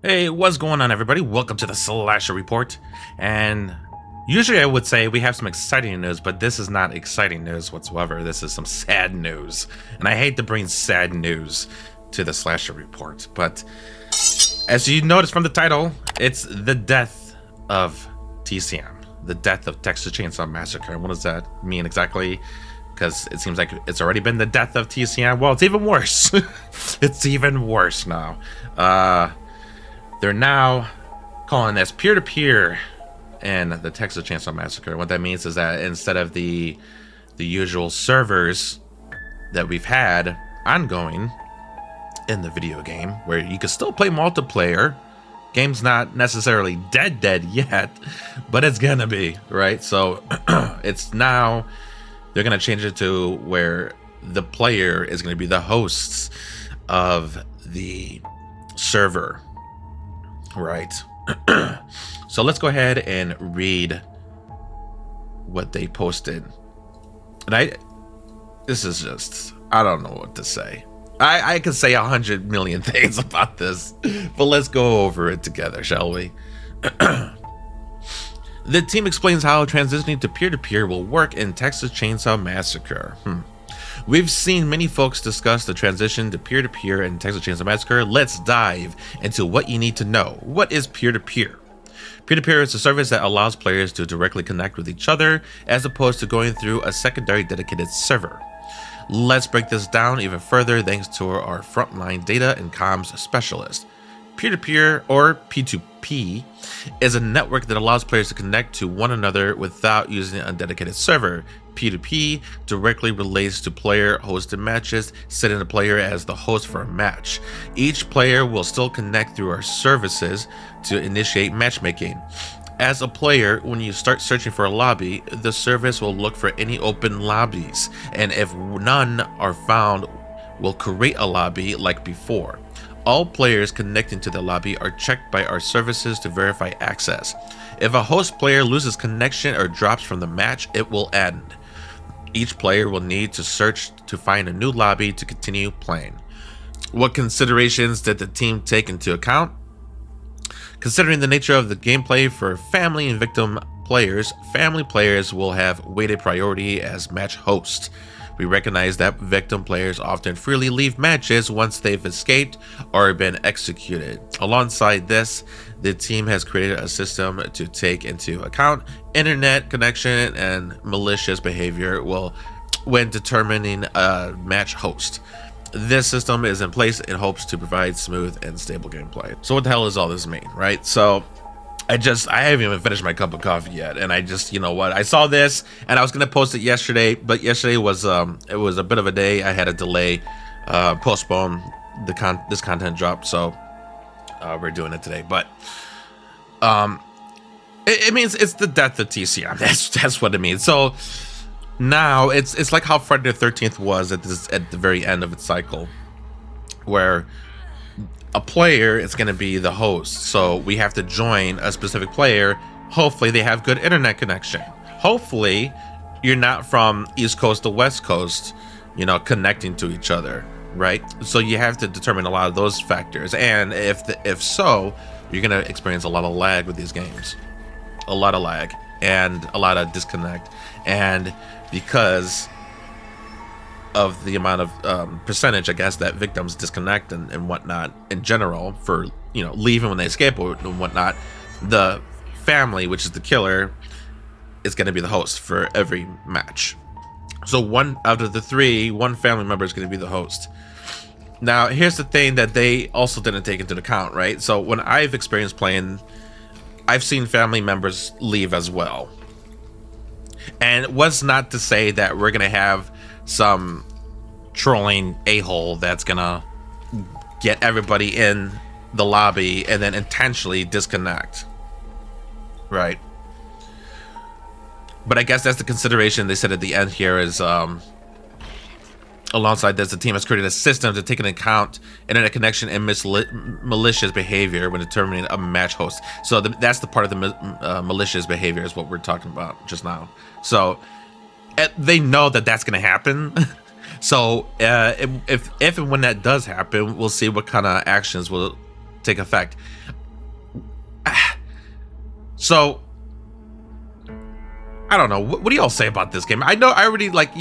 Hey, what's going on, everybody? Welcome to the Slasher Report. And usually I would say we have some exciting news, but this is not exciting news whatsoever. This is some sad news. And I hate to bring sad news to the Slasher Report, but as you notice from the title, it's the death of TCM, the death of Texas Chainsaw Massacre. And what does that mean exactly? Because it seems like it's already been the death of TCM. Well, it's even worse. It's even worse now. They're now calling this peer-to-peer in the Texas Chainsaw Massacre. What that means is that instead of the usual servers that we've had ongoing in the video game, where you can still play multiplayer, game's not necessarily dead yet, but it's gonna be, right? So it's now, they're gonna change it to where the player is gonna be the hosts of the server. Right. So let's go ahead and read what they posted. And this is just, I don't know what to say. I could say 100 million things about this, but let's go over it together, shall we? The team explains how transitioning to peer-to-peer will work in Texas Chainsaw Massacre. We've seen many folks discuss the transition to peer-to-peer in Texas Chainsaw Massacre. Let's dive into what you need to know. What is peer-to-peer? Peer-to-peer is a service that allows players to directly connect with each other as opposed to going through a secondary dedicated server. Let's break this down even further thanks to our frontline data and comms specialist. Peer-to-peer, or P2P, is a network that allows players to connect to one another without using a dedicated server. P2P directly relates to player-hosted matches, setting the player as the host for a match. Each player will still connect through our services to initiate matchmaking. As a player, when you start searching for a lobby, the service will look for any open lobbies, and if none are found, will create a lobby like before. All players connecting to the lobby are checked by our services to verify access. If a host player loses connection or drops from the match, it will end. Each player will need to search to find a new lobby to continue playing. What considerations did the team take into account? Considering the nature of the gameplay for family and victim players, family players will have weighted priority as match hosts. We recognize that victim players often freely leave matches once they've escaped or been executed. Alongside this, the team has created a system to take into account internet connection and malicious behavior when determining a match host. This system is in place in hopes to provide smooth and stable gameplay. So what the hell does all this mean, right? So I haven't even finished my cup of coffee yet, and I just, you know what, I saw this and I was gonna post it yesterday, but yesterday was it was a bit of a day. I had a delay, postpone this content drop, so we're doing it today. But it means it's the death of TCM. That's what it means. So now it's like how Friday the 13th was at the very end of its cycle, where a player is going to be the host. So we have to join a specific player. Hopefully they have good internet connection. Hopefully you're not from East Coast to West Coast, connecting to each other, right? So you have to determine a lot of those factors. And if so, you're going to experience a lot of lag with these games. A lot of lag and a lot of disconnect. And because of the amount of percentage, I guess, that victims disconnect and whatnot in general for, leaving when they escape and whatnot, the family, which is the killer, is going to be the host for every match. So one out of the three, one family member is going to be the host. Now, here's the thing that they also didn't take into account, right? So when I've experienced playing, I've seen family members leave as well. And it was not to say that we're going to have some trolling a-hole that's gonna get everybody in the lobby and then intentionally disconnect, right? But I guess that's the consideration they said at the end here is alongside this, the team has created a system to take into account internet connection and malicious behavior when determining a match host. So that's the part of the malicious behavior is what we're talking about just now. So they know that that's going to happen. So if and when that does happen, we'll see what kind of actions will take effect. So I don't know. What do y'all say about this game? I know I already like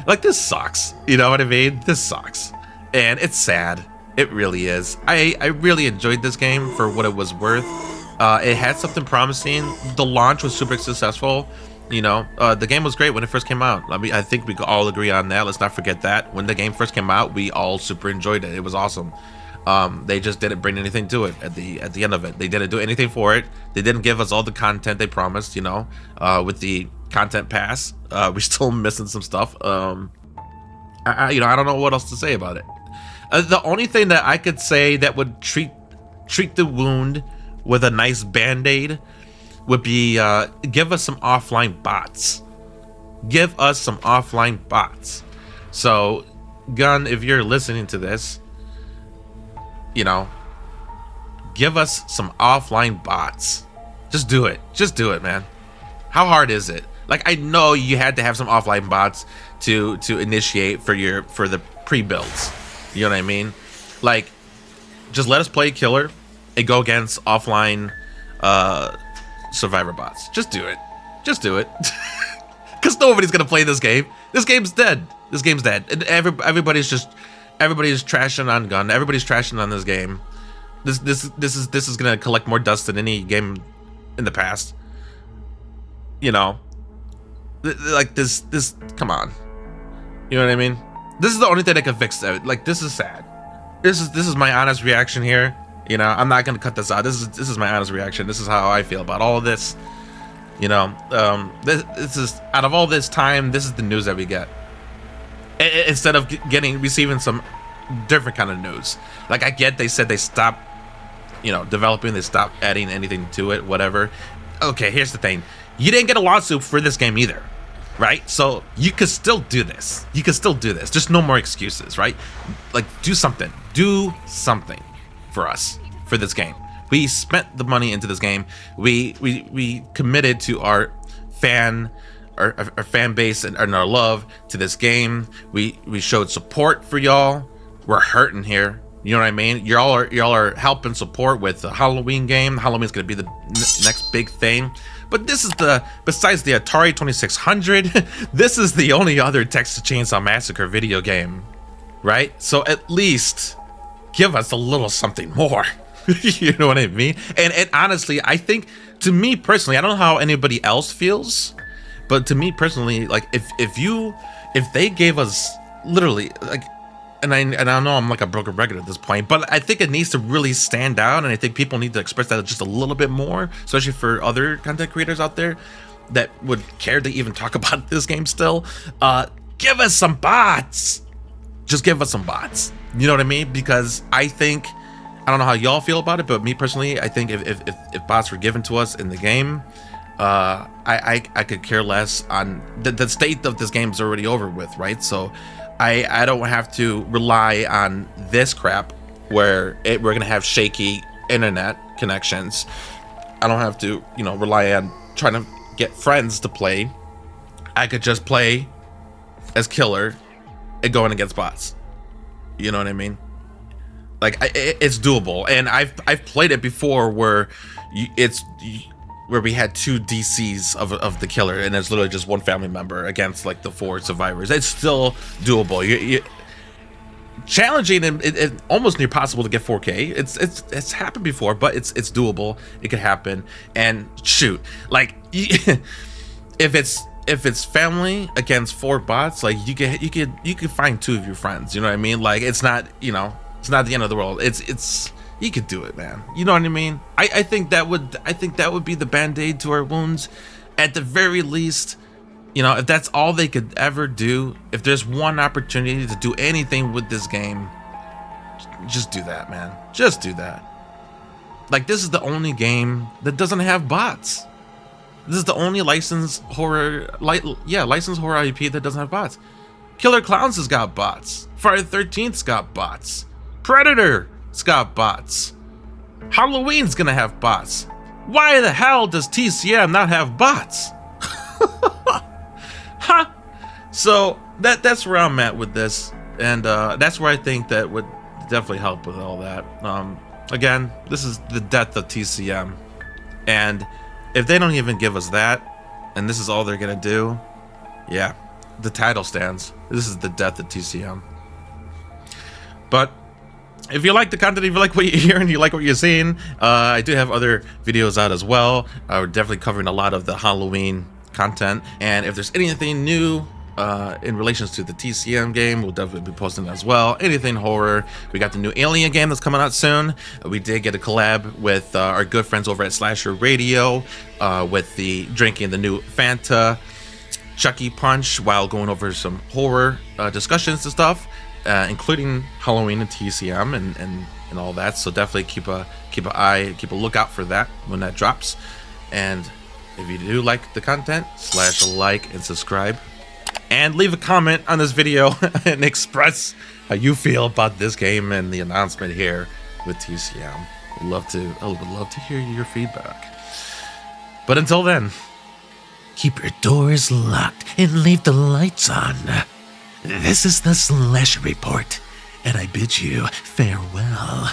like this sucks. You know what I mean? This sucks, and it's sad. It really is. I really enjoyed this game for what it was worth. It had something promising. The launch was super successful. The game was great when it first came out. I think we could all agree on that. Let's not forget that. When the game first came out, we all super enjoyed it. It was awesome. They just didn't bring anything to it at the end of it. They didn't do anything for it. They didn't give us all the content they promised, with the content pass. We're still missing some stuff. I don't know what else to say about it. The only thing that I could say that would treat the wound with a nice band-aid would be give us some offline bots. Give us some offline bots. So, Gun, if you're listening to this, give us some offline bots. Just do it. Just do it, man. How hard is it? Like, I know you had to have some offline bots to initiate for the pre-builds. You know what I mean? Like, just let us play killer and go against offline survivor bots. Just do it. Just do it. Because nobody's gonna play this game. This game's dead. This game's dead. And everybody's trashing on Gun. Everybody's trashing on this game. This is gonna collect more dust than any game in the past. Like this. Come on. You know what I mean? This is the only thing that can fix it. Like, this is sad. This is my honest reaction here. I'm not gonna cut this out. This is my honest reaction. This is how I feel about all of this. This is, out of all this time, this is the news that we get. Instead of receiving some different kind of news. Like, I get they said they stopped, developing, they stopped adding anything to it, whatever. Okay, here's the thing. You didn't get a lawsuit for this game either, right? So you could still do this. You could still do this. Just no more excuses, right? Like, do something. Do something for us, for this game. We spent the money into this game. We committed to our fan base and our love to this game. We showed support for y'all. We're hurting here. You know what I mean? Y'all are helping support with the Halloween game. Halloween's gonna be the next big thing. But this is besides the Atari 2600, this is the only other Texas Chainsaw Massacre video game, right? So at least give us a little something more. You know what I mean? And honestly, I think, to me personally, I don't know how anybody else feels, but to me personally, like, if they gave us literally, like, and I know I'm like a broken record at this point, but I think it needs to really stand out, and I think people need to express that just a little bit more, especially for other content creators out there that would care to even talk about this game still. Give us some bots. Just give us some bots. You know what I mean? Because I think, I don't know how y'all feel about it, but me personally, I think if bots were given to us in the game, I could care less on the state of this game's already over with, right? So I don't have to rely on this crap where we're gonna have shaky internet connections. I don't have to, rely on trying to get friends to play. I could just play as killer and going against bots. You know what I mean? Like, it's doable, and I've played it before where where we had two DCs of the killer, and there's literally just one family member against like the 4 survivors. It's still doable. You challenging and it almost near possible to get 4K. It's happened before, but it's doable. It could happen. And shoot, like, if it's family against 4 bots, like, you could find 2 of your friends. You know what I mean? Like, it's not it's not the end of the world. It's you could do it, man. You know what I mean? I think that would be the band-aid to our wounds. At the very least, if that's all they could ever do, if there's one opportunity to do anything with this game, just do that, man. Just do that. Like, this is the only game that doesn't have bots. This is the only licensed horror IP that doesn't have bots. Killer Clowns has got bots. Friday the 13th's got bots. Predator's got bots. Halloween's gonna have bots. Why the hell does TCM not have bots? Huh? So that's where I'm at with this, and that's where I think that what definitely help with all that. Again, this is the death of TCM, and if they don't even give us that, and this is all they're gonna do, yeah, the title stands. This is the death of TCM. But if you like the content, if you like what you're hearing, you like what you're seeing, I do have other videos out as well. We're definitely covering a lot of the Halloween content, and if there's anything new in relations to the TCM game, we'll definitely be posting as well. Anything horror. We got the new Alien game that's coming out soon. We did get a collab with our good friends over at Slasher Radio with the drinking the new Fanta Chucky Punch while going over some horror discussions and stuff, including Halloween and TCM and all that. So definitely keep a lookout for that when that drops. And if you do like the content, slash like and subscribe. And leave a comment on this video and express how you feel about this game and the announcement here with TCM. I would love to hear your feedback. But until then, keep your doors locked and leave the lights on. This is the Slasher Report, and I bid you farewell.